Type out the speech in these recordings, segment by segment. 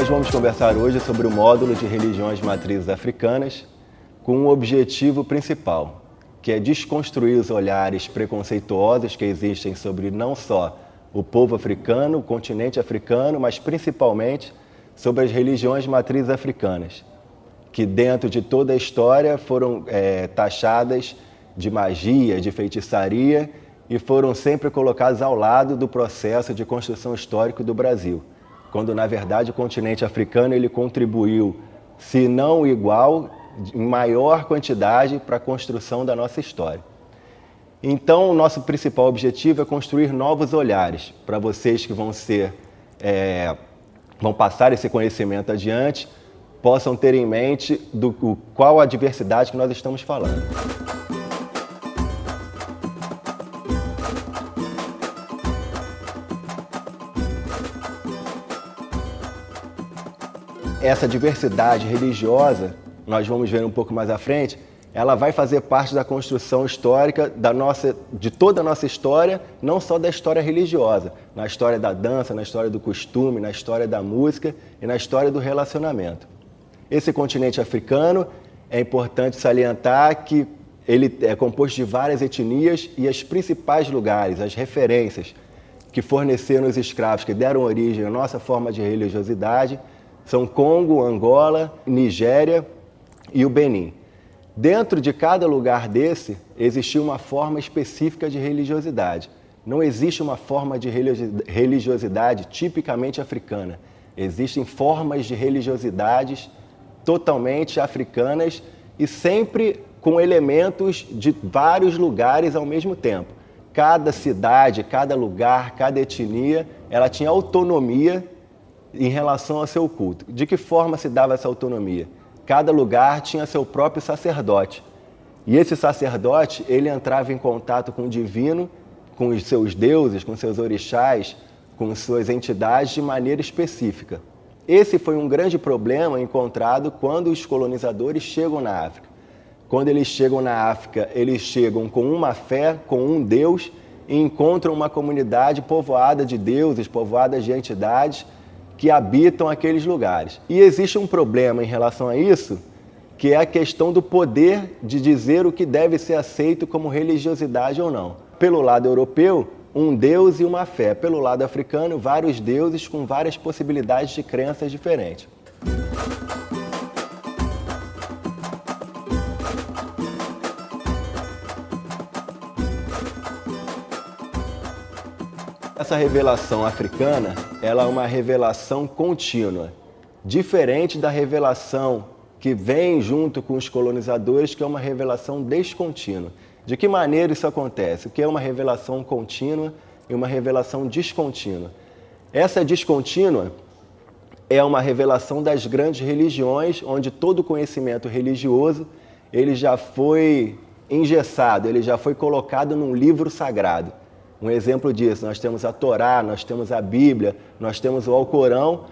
Nós vamos conversar hoje sobre o módulo de religiões matrizes africanas com um objetivo principal, que é desconstruir os olhares preconceituosos que existem sobre não só o povo africano, o continente africano, mas principalmente sobre as religiões matrizes africanas, que dentro de toda a história foram taxadas de magia, de feitiçaria e foram sempre colocadas ao lado do processo de construção histórica do Brasil, quando na verdade o continente africano ele contribuiu, se não igual, em maior quantidade para a construção da nossa história. Então, o nosso principal objetivo é construir novos olhares para vocês que vão passar esse conhecimento adiante, possam ter em mente qual a diversidade que nós estamos falando. Essa diversidade religiosa, nós vamos ver um pouco mais à frente, ela vai fazer parte da construção histórica de toda a nossa história, não só da história religiosa, na história da dança, na história do costume, na história da música e na história do relacionamento. Esse continente africano, é importante salientar que ele é composto de várias etnias e os principais lugares, as referências que forneceram os escravos, que deram origem à nossa forma de religiosidade, são Congo, Angola, Nigéria e o Benin. Dentro de cada lugar desse, existia uma forma específica de religiosidade. Não existe uma forma de religiosidade tipicamente africana. Existem formas de religiosidades totalmente africanas e sempre com elementos de vários lugares ao mesmo tempo. Cada cidade, cada lugar, cada etnia, ela tinha autonomia em relação ao seu culto. De que forma se dava essa autonomia? Cada lugar tinha seu próprio sacerdote. E esse sacerdote, ele entrava em contato com o divino, com os seus deuses, com seus orixás, com suas entidades de maneira específica. Esse foi um grande problema encontrado quando os colonizadores chegam na África. Quando eles chegam na África, eles chegam com uma fé, com um Deus, e encontram uma comunidade povoada de deuses, povoada de entidades, que habitam aqueles lugares. E existe um problema em relação a isso, que é a questão do poder de dizer o que deve ser aceito como religiosidade ou não. Pelo lado europeu, um Deus e uma fé. Pelo lado africano, vários deuses com várias possibilidades de crenças diferentes. Essa revelação africana, ela é uma revelação contínua, diferente da revelação que vem junto com os colonizadores, que é uma revelação descontínua. De que maneira isso acontece? O que é uma revelação contínua e uma revelação descontínua? Essa descontínua é uma revelação das grandes religiões, onde todo o conhecimento religioso ele já foi engessado, ele já foi colocado num livro sagrado. Um exemplo disso, nós temos a Torá, nós temos a Bíblia, nós temos o Alcorão,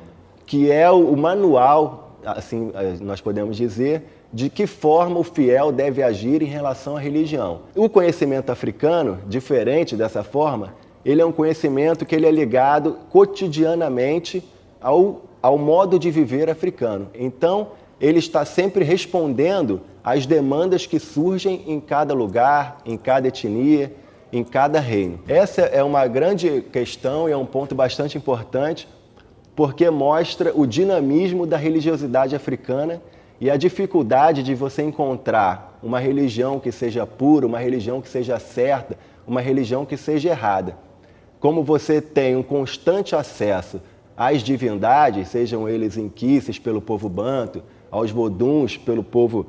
que é o manual, assim nós podemos dizer, de que forma o fiel deve agir em relação à religião. O conhecimento africano, diferente dessa forma, ele é um conhecimento que ele é ligado cotidianamente ao modo de viver africano. Então, ele está sempre respondendo às demandas que surgem em cada lugar, em cada etnia, em cada reino. Essa é uma grande questão e é um ponto bastante importante, porque mostra o dinamismo da religiosidade africana e a dificuldade de você encontrar uma religião que seja pura, uma religião que seja certa, uma religião que seja errada. Como você tem um constante acesso às divindades, sejam eles inquices pelo povo banto, aos voduns pelo povo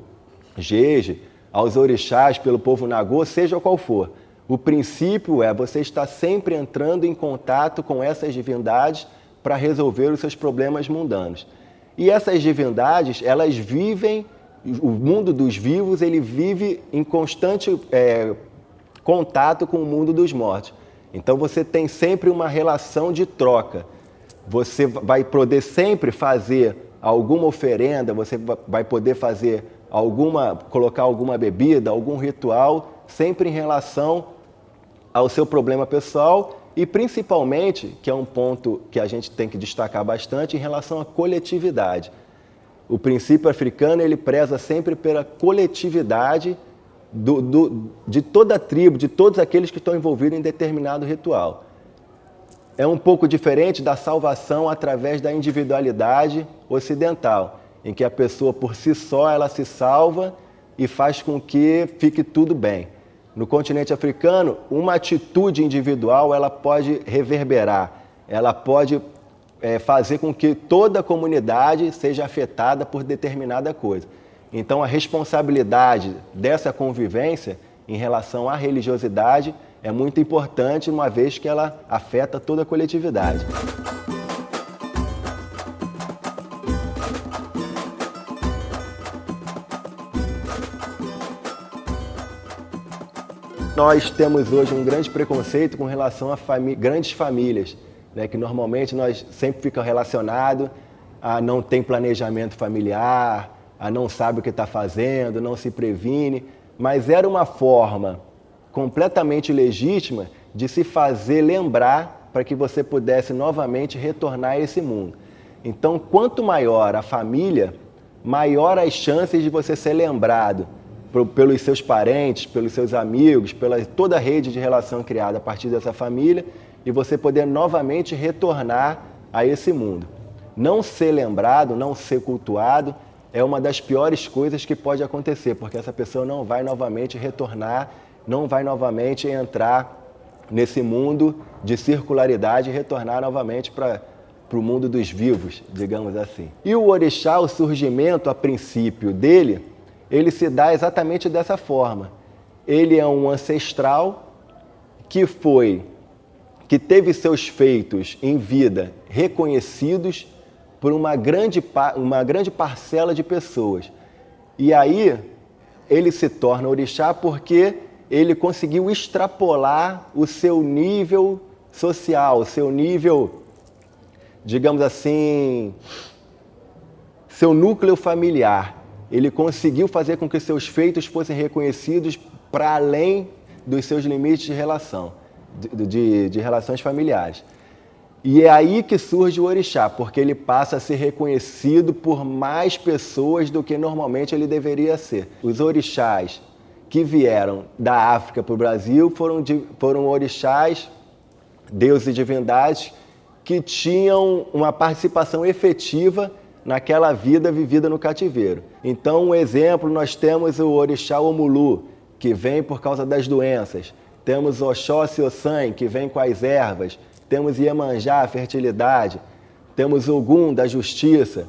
jeje, aos orixás pelo povo nagô, seja qual for. O princípio é você estar sempre entrando em contato com essas divindades para resolver os seus problemas mundanos. E essas divindades, elas vivem, o mundo dos vivos, ele vive em constante contato com o mundo dos mortos. Então você tem sempre uma relação de troca. Você vai poder sempre fazer alguma oferenda, você vai poder fazer colocar alguma bebida, algum ritual, sempre em relação ao seu problema pessoal e principalmente, que é um ponto que a gente tem que destacar bastante, em relação à coletividade. O princípio africano, ele preza sempre pela coletividade de toda a tribo, de todos aqueles que estão envolvidos em determinado ritual. É um pouco diferente da salvação através da individualidade ocidental, em que a pessoa por si só ela se salva e faz com que fique tudo bem. No continente africano, uma atitude individual ela pode reverberar, ela pode fazer com que toda a comunidade seja afetada por determinada coisa. Então a responsabilidade dessa convivência em relação à religiosidade é muito importante, uma vez que ela afeta toda a coletividade. Nós temos hoje um grande preconceito com relação a grandes famílias, né, que normalmente nós sempre ficamos relacionados a não ter planejamento familiar, a não sabe o que está fazendo, não se previne, mas era uma forma completamente legítima de se fazer lembrar para que você pudesse novamente retornar a esse mundo. Então, quanto maior a família, maior as chances de você ser lembrado pelos seus parentes, pelos seus amigos, pela toda a rede de relação criada a partir dessa família e você poder novamente retornar a esse mundo. Não ser lembrado, não ser cultuado é uma das piores coisas que pode acontecer, porque essa pessoa não vai novamente retornar, não vai novamente entrar nesse mundo de circularidade e retornar novamente para o mundo dos vivos, digamos assim. E o orixá, o surgimento a princípio dele, ele se dá exatamente dessa forma. Ele é um ancestral que teve seus feitos em vida reconhecidos por uma grande parcela de pessoas. E aí ele se torna orixá porque ele conseguiu extrapolar o seu nível social, o seu nível, digamos assim, seu núcleo familiar. Ele conseguiu fazer com que seus feitos fossem reconhecidos para além dos seus limites de relação, de relações familiares. E é aí que surge o orixá, porque ele passa a ser reconhecido por mais pessoas do que normalmente ele deveria ser. Os orixás que vieram da África para o Brasil foram orixás, deuses e divindades, que tinham uma participação efetiva naquela vida vivida no cativeiro. Então, um exemplo, nós temos o orixá Omulu, que vem por causa das doenças. Temos Oxóssi Ossan, que vem com as ervas. Temos Iemanjá, a fertilidade. Temos Ogum, da justiça.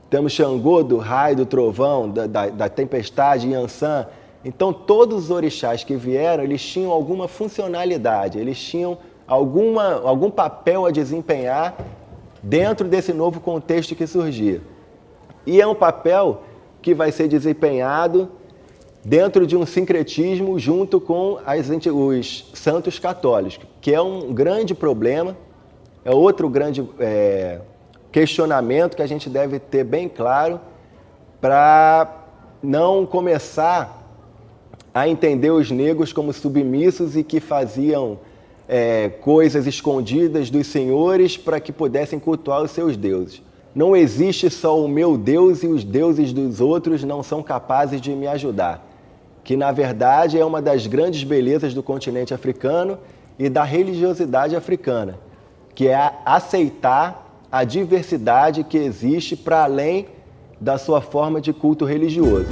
Temos Xangô, do raio, do trovão, da tempestade, Yansan. Então, todos os orixás que vieram, eles tinham alguma funcionalidade, eles tinham algum papel a desempenhar dentro desse novo contexto que surgia. E é um papel que vai ser desempenhado dentro de um sincretismo junto com os santos católicos, que é um grande problema, é outro grande questionamento que a gente deve ter bem claro para não começar a entender os negros como submissos e que faziam coisas escondidas dos senhores para que pudessem cultuar os seus deuses. Não existe só o meu Deus e os deuses dos outros não são capazes de me ajudar. Que, na verdade, é uma das grandes belezas do continente africano e da religiosidade africana, que é aceitar a diversidade que existe para além da sua forma de culto religioso.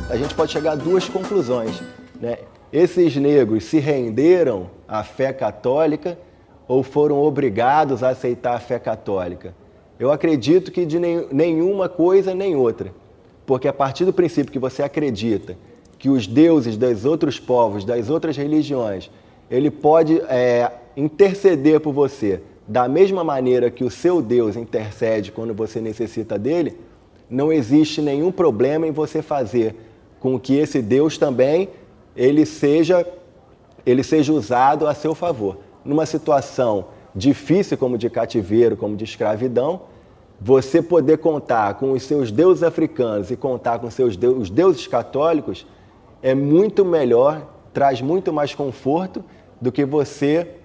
A gente pode chegar a duas conclusões, né? Esses negros se renderam à fé católica ou foram obrigados a aceitar a fé católica? Eu acredito que de nenhuma coisa nem outra, porque a partir do princípio que você acredita que os deuses dos outros povos, das outras religiões, ele pode interceder por você da mesma maneira que o seu Deus intercede quando você necessita dele, não existe nenhum problema em você fazer com que esse Deus também ele seja usado a seu favor. Numa situação difícil como de cativeiro, como de escravidão, você poder contar com os seus deuses africanos e contar com os deuses católicos é muito melhor, traz muito mais conforto do que você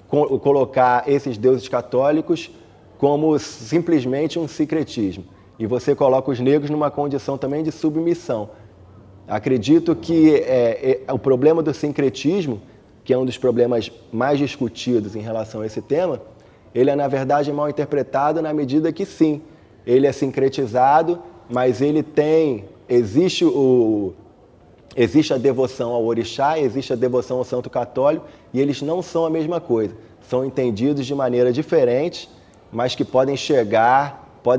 colocar esses deuses católicos como simplesmente um sincretismo. E você coloca os negros numa condição também de submissão. Acredito que o problema do sincretismo, que é um dos problemas mais discutidos em relação a esse tema, ele é, na verdade, mal interpretado na medida que, sim, ele é sincretizado, mas ele existe a devoção ao orixá, existe a devoção ao santo católico, e eles não são a mesma coisa. São entendidos de maneira diferente, mas que podem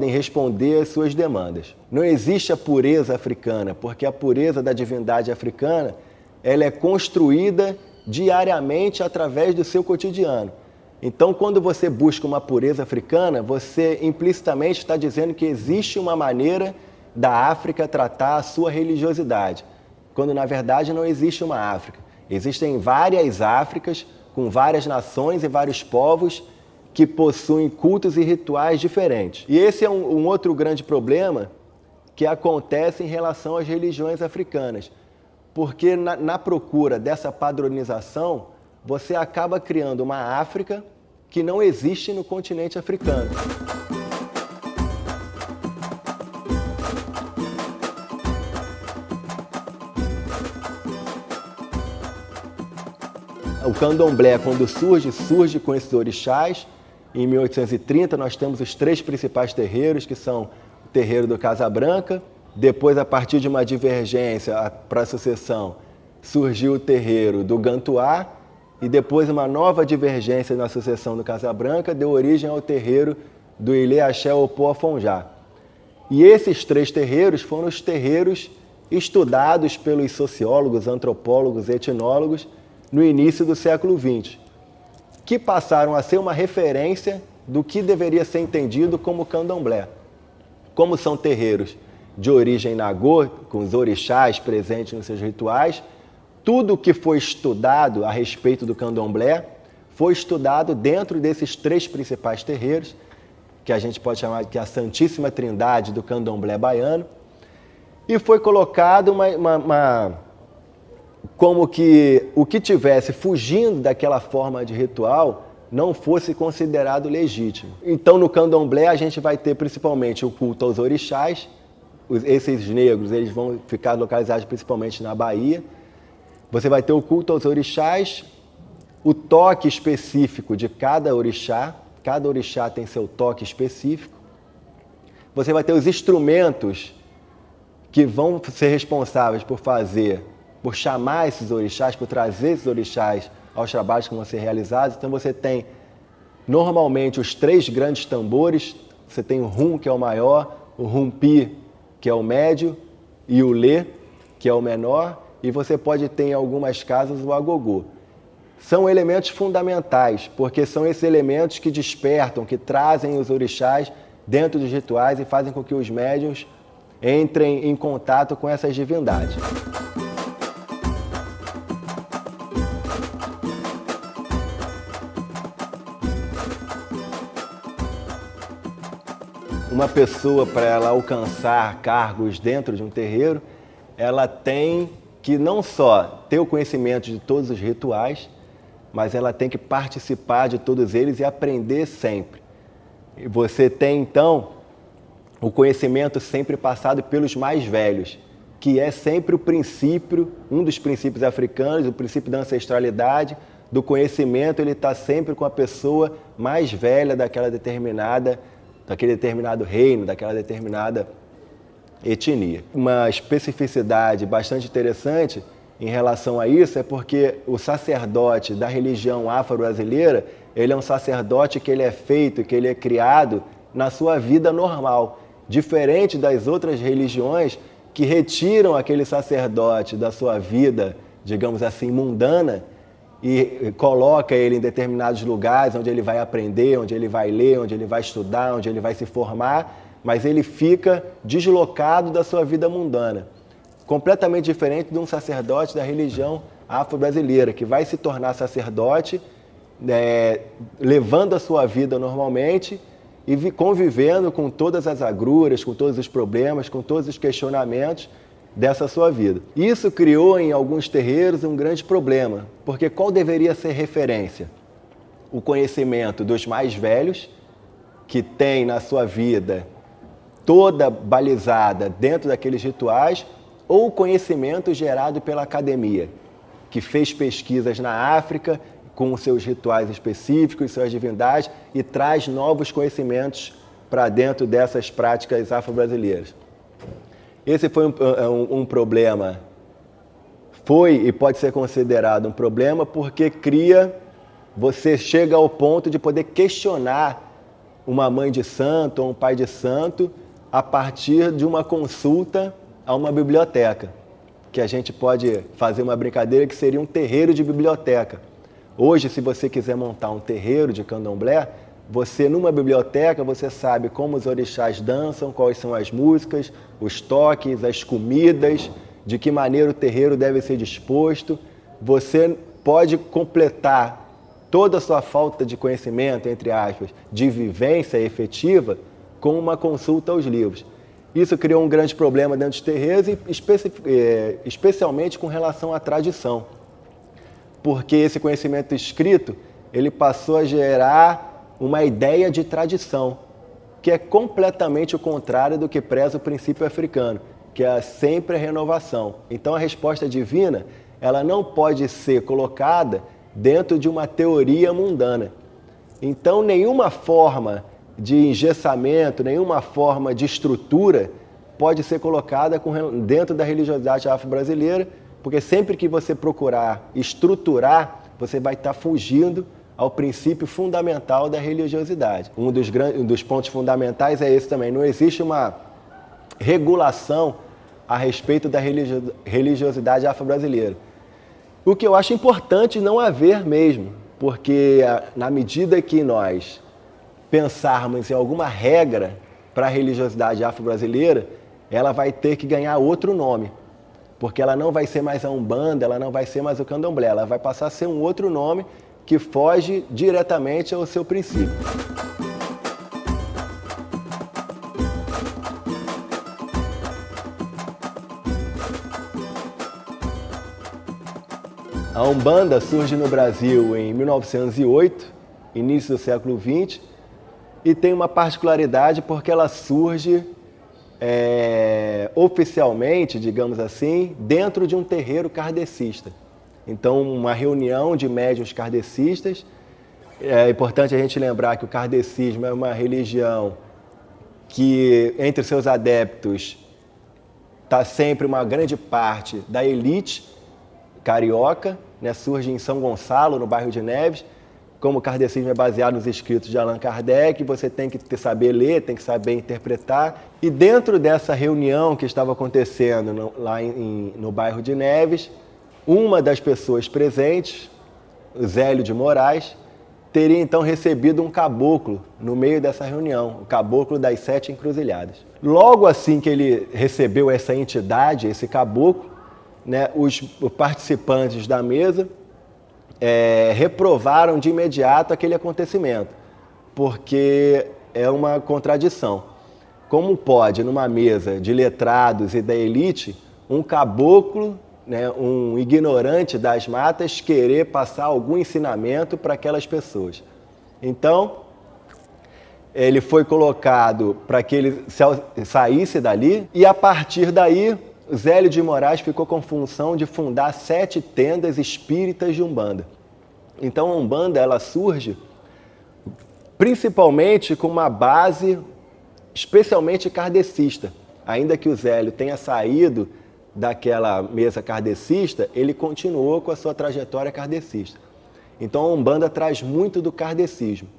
responder às suas demandas. Não existe a pureza africana, porque a pureza da divindade africana, ela é construída diariamente através do seu cotidiano. Então, quando você busca uma pureza africana, você implicitamente está dizendo que existe uma maneira da África tratar a sua religiosidade, quando na verdade não existe uma África. Existem várias Áfricas, com várias nações e vários povos que possuem cultos e rituais diferentes. E esse é um outro grande problema que acontece em relação às religiões africanas, porque na procura dessa padronização, você acaba criando uma África que não existe no continente africano. O candomblé, quando surge com esses orixás. Em 1830, nós temos os 3 principais terreiros, que são o terreiro do Casa Branca. Depois, a partir de uma divergência para a sucessão, surgiu o terreiro do Gantuá. E depois, uma nova divergência na sucessão do Casa Branca deu origem ao terreiro do Ilê Axé Opô Afonjá. E esses 3 terreiros foram os terreiros estudados pelos sociólogos, antropólogos e etnólogos no início do século XX, que passaram a ser uma referência do que deveria ser entendido como candomblé. Como são terreiros de origem nagô, com os orixás presentes nos seus rituais, tudo que foi estudado a respeito do candomblé foi estudado dentro desses 3 principais terreiros, que a gente pode chamar de a Santíssima Trindade do candomblé baiano, e foi colocado como que o que tivesse fugindo daquela forma de ritual não fosse considerado legítimo. Então, no candomblé, a gente vai ter principalmente o culto aos orixás. Esses negros eles vão ficar localizados principalmente na Bahia. Você vai ter o culto aos orixás, o toque específico de cada orixá tem seu toque específico. Você vai ter os instrumentos que vão ser responsáveis por chamar esses orixás, por trazer esses orixás aos trabalhos que vão ser realizados. Então você tem, normalmente, os 3 grandes tambores. Você tem o rum, que é o maior, o rumpi, que é o médio, e o lê, que é o menor, e você pode ter, em algumas casas, o agogô. São elementos fundamentais, porque são esses elementos que despertam, que trazem os orixás dentro dos rituais e fazem com que os médiuns entrem em contato com essas divindades. Uma pessoa, para ela alcançar cargos dentro de um terreiro, ela tem que não só ter o conhecimento de todos os rituais, mas ela tem que participar de todos eles e aprender sempre. E você tem, então, o conhecimento sempre passado pelos mais velhos, que é sempre o princípio, um dos princípios africanos, o princípio da ancestralidade, do conhecimento, ele está sempre com a pessoa mais velha daquele determinado reino, daquela determinada etnia. Uma especificidade bastante interessante em relação a isso é porque o sacerdote da religião afro-brasileira, ele é um sacerdote que ele é feito, que ele é criado na sua vida normal, diferente das outras religiões que retiram aquele sacerdote da sua vida, digamos assim, mundana, e coloca ele em determinados lugares onde ele vai aprender, onde ele vai ler, onde ele vai estudar, onde ele vai se formar, mas ele fica deslocado da sua vida mundana. Completamente diferente de um sacerdote da religião afro-brasileira, que vai se tornar sacerdote, levando a sua vida normalmente e convivendo com todas as agruras, com todos os problemas, com todos os questionamentos dessa sua vida. Isso criou em alguns terreiros um grande problema, porque qual deveria ser referência? O conhecimento dos mais velhos, que tem na sua vida toda balizada dentro daqueles rituais, ou o conhecimento gerado pela academia, que fez pesquisas na África com seus rituais específicos, suas divindades, e traz novos conhecimentos para dentro dessas práticas afro-brasileiras. Esse foi um problema, foi e pode ser considerado um problema porque você chega ao ponto de poder questionar uma mãe de santo ou um pai de santo a partir de uma consulta a uma biblioteca, que a gente pode fazer uma brincadeira que seria um terreiro de biblioteca. Hoje, se você quiser montar um terreiro de candomblé, você numa biblioteca, você sabe como os orixás dançam, quais são as músicas, os toques, as comidas, de que maneira o terreiro deve ser disposto. Você pode completar toda a sua falta de conhecimento, entre aspas, de vivência efetiva, com uma consulta aos livros. Isso criou um grande problema dentro dos terreiros, especialmente com relação à tradição. Porque esse conhecimento escrito, ele passou a gerar uma ideia de tradição, que é completamente o contrário do que preza o princípio africano, que é sempre a renovação. Então a resposta divina, ela não pode ser colocada dentro de uma teoria mundana. Então nenhuma forma de engessamento, nenhuma forma de estrutura pode ser colocada dentro da religiosidade afro-brasileira, porque sempre que você procurar estruturar, você vai estar fugindo ao princípio fundamental da religiosidade. Um dos pontos fundamentais é esse também. Não existe uma regulação a respeito da religiosidade afro-brasileira. O que eu acho importante não haver mesmo, porque na medida que nós pensarmos em alguma regra para a religiosidade afro-brasileira, ela vai ter que ganhar outro nome. Porque ela não vai ser mais a Umbanda, ela não vai ser mais o Candomblé, ela vai passar a ser um outro nome que foge diretamente ao seu princípio. A Umbanda surge no Brasil em 1908, início do século XX, e tem uma particularidade porque ela surge oficialmente, digamos assim, dentro de um terreiro kardecista. Então, uma reunião de médiuns kardecistas. É importante a gente lembrar que o kardecismo é uma religião que, entre seus adeptos, está sempre uma grande parte da elite carioca, né? Surge em São Gonçalo, no bairro de Neves. Como o kardecismo é baseado nos escritos de Allan Kardec, você tem que saber ler, tem que saber interpretar. E dentro dessa reunião que estava acontecendo lá no bairro de Neves, uma das pessoas presentes, o Zélio de Moraes, teria então recebido um caboclo no meio dessa reunião, o caboclo das 7 encruzilhadas. Logo assim que ele recebeu essa entidade, esse caboclo, né, os participantes da mesa reprovaram de imediato aquele acontecimento, porque é uma contradição. Como pode, numa mesa de letrados e da elite, um caboclo, né, um ignorante das matas, querer passar algum ensinamento para aquelas pessoas? Então, ele foi colocado para que ele saísse dali, e a partir daí, Zélio de Moraes ficou com função de fundar 7 tendas espíritas de Umbanda. Então a Umbanda ela surge principalmente com uma base especialmente kardecista. Ainda que o Zélio tenha saído daquela mesa kardecista, ele continuou com a sua trajetória kardecista. Então a Umbanda traz muito do kardecismo.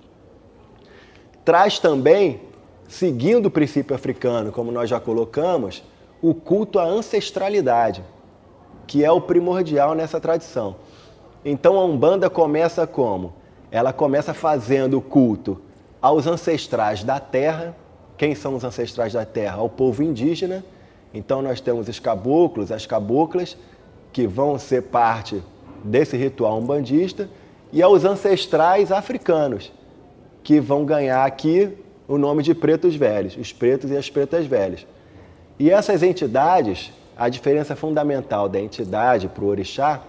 Traz também, seguindo o princípio africano, como nós já colocamos, o culto à ancestralidade, que é o primordial nessa tradição. Então a Umbanda começa como? Ela começa fazendo o culto aos ancestrais da terra. Quem são os ancestrais da terra? Ao povo indígena. Então nós temos os caboclos, as caboclas, que vão ser parte desse ritual umbandista, e aos ancestrais africanos, que vão ganhar aqui o nome de pretos velhos, os pretos e as pretas velhas. E essas entidades, a diferença fundamental da entidade para o orixá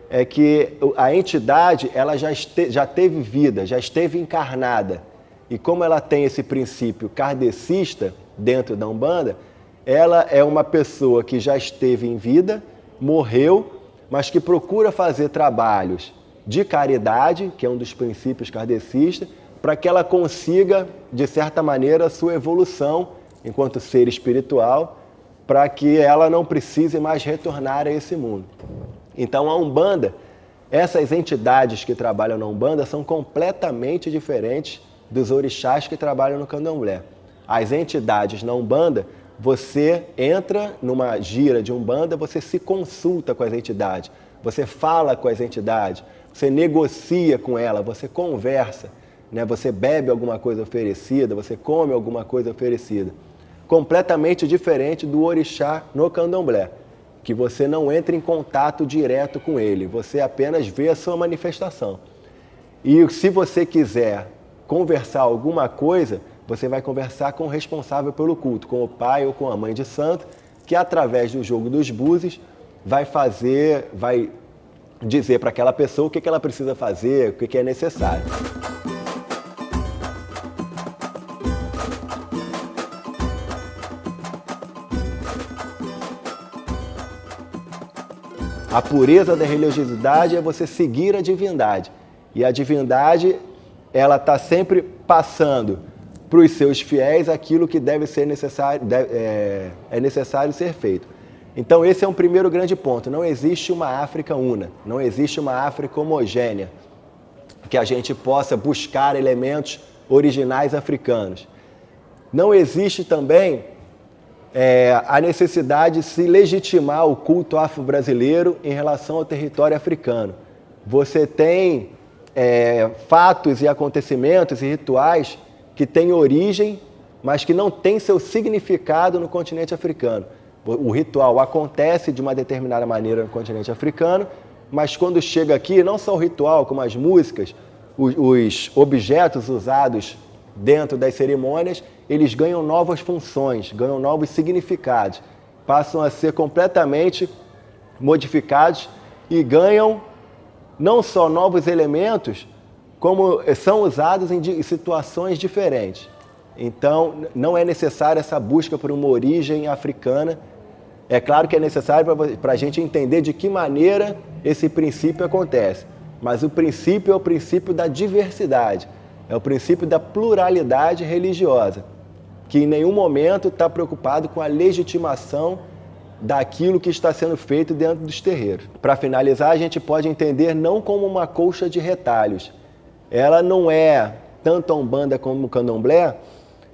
é que a entidade ela já teve vida, já esteve encarnada. E como ela tem esse princípio kardecista dentro da Umbanda, ela é uma pessoa que já esteve em vida, morreu, mas que procura fazer trabalhos de caridade, que é um dos princípios kardecistas, para que ela consiga, de certa maneira, a sua evolução enquanto ser espiritual, para que ela não precise mais retornar a esse mundo. Então a Umbanda, essas entidades que trabalham na Umbanda são completamente diferentes dos orixás que trabalham no Candomblé. As entidades na Umbanda, você entra numa gira de Umbanda, você se consulta com as entidades, você fala com as entidades, você negocia com ela, você conversa, né? Você bebe alguma coisa oferecida, você come alguma coisa oferecida. Completamente diferente do orixá no Candomblé, que você não entra em contato direto com ele, você apenas vê a sua manifestação. E se você quiser conversar alguma coisa, você vai conversar com o responsável pelo culto, com o pai ou com a mãe de santo, que através do jogo dos búzios vai dizer para aquela pessoa o que ela precisa fazer, o que é necessário. A pureza da religiosidade é você seguir a divindade. E a divindade, ela está sempre passando para os seus fiéis aquilo que deve ser necessário, é necessário ser feito. Então esse é um primeiro grande ponto. Não existe uma África una, não existe uma África homogênea, que a gente possa buscar elementos originais africanos. Não existe também a necessidade de se legitimar o culto afro-brasileiro em relação ao território africano. Você tem fatos e acontecimentos e rituais que têm origem, mas que não têm seu significado no continente africano. O ritual acontece de uma determinada maneira no continente africano, mas quando chega aqui, não só o ritual, como as músicas, os objetos usados dentro das cerimônias, eles ganham novas funções, ganham novos significados, passam a ser completamente modificados e ganham não só novos elementos, como são usados em situações diferentes. Então, não é necessária essa busca por uma origem africana. É claro que é necessário para a gente entender de que maneira esse princípio acontece. Mas o princípio é o princípio da diversidade, é o princípio da pluralidade religiosa, que em nenhum momento está preocupado com a legitimação daquilo que está sendo feito dentro dos terreiros. Para finalizar, a gente pode entender não como uma colcha de retalhos. Ela não é, tanto a Umbanda como o Candomblé,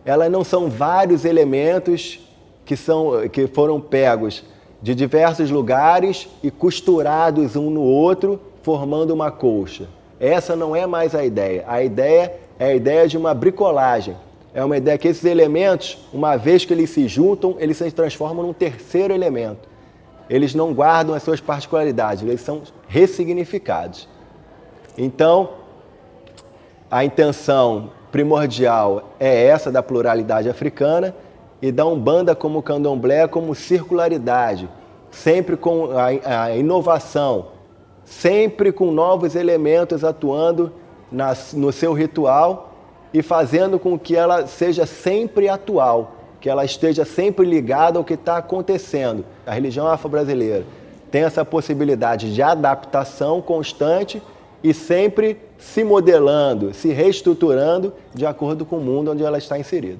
elas não são vários elementos que foram pegos de diversos lugares e costurados um no outro, formando uma colcha. Essa não é mais a ideia. A ideia é a ideia de uma bricolagem. É uma ideia que esses elementos, uma vez que eles se juntam, eles se transformam num terceiro elemento. Eles não guardam as suas particularidades, eles são ressignificados. Então, a intenção primordial é essa da pluralidade africana e da Umbanda como Candomblé como circularidade, sempre com a inovação, sempre com novos elementos atuando no seu ritual e fazendo com que ela seja sempre atual, que ela esteja sempre ligada ao que está acontecendo. A religião afro-brasileira tem essa possibilidade de adaptação constante e sempre se modelando, se reestruturando de acordo com o mundo onde ela está inserida.